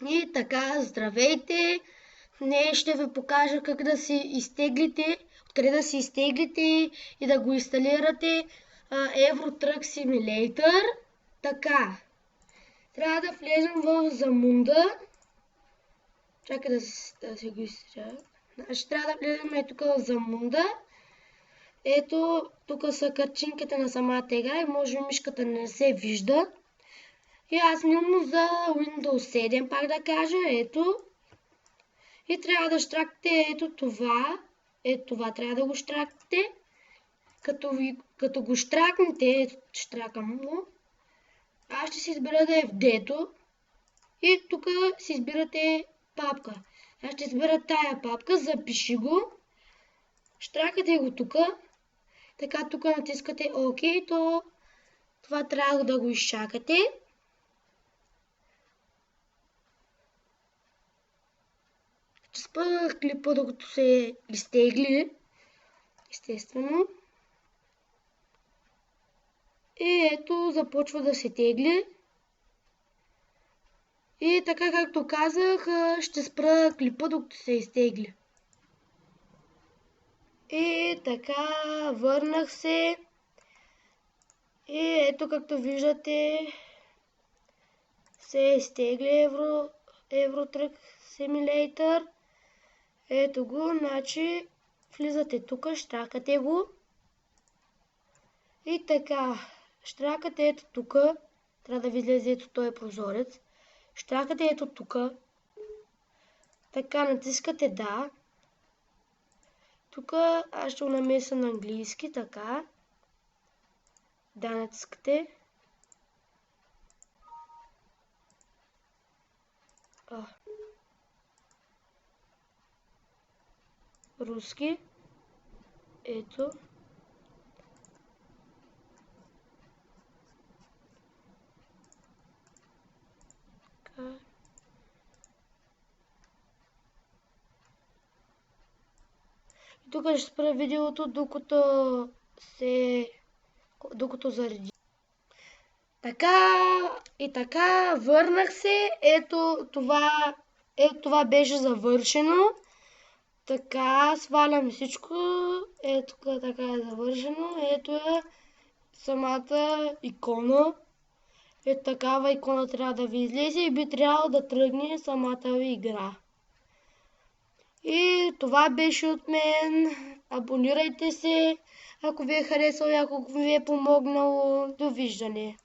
И така, здравейте! Днес ще ви покажа как да си изтеглите, откъде да си изтеглите и да го инсталирате Euro Truck Simulator. Така, трябва да влезем в Замунда. Чакай да си го изтеля. Значи трябва да влезем тук в Замунда. Ето, тук са картинките на самата игра и може би мишката не се вижда. И аз снимам за Windows 7, пак да кажа, ето. И трябва да щракате ето това. Ето това трябва да го щракате. Като го щракнете, ето щракам го. Аз ще си избера да е в дето. И тук си избирате папка. Аз ще избера тая папка, запиши го. Щракате го тук. Така тук натискате ОК, то това трябва да го изчакате. Ще спра клипа докато се изтегли. Естествено. И ето започва да се тегли. И така както казах, ще спра клипа докато се изтегли. И така върнах се. И ето както виждате се изтегли Euro Truck Simulator. Ето го, значи влизате тук, щракате го. И така, щракате ето тук, трябва да ви излезе ето този прозорец. Щракате ето тук. Така, натискате да. Тук аз ще го намеся на английски, така. Да, натискате. Руски. Ето. Така. И тук ще спра видеото, докато зареди. Така и така, върнах се. Ето това беше завършено. Така, свалям всичко. Ето така е завършено. Ето е самата икона. Ето такава икона трябва да ви излезе и би трябвало да тръгне самата ви игра. И това беше от мен. Абонирайте се, ако ви е харесало и ако ви е помогнало. Довиждане!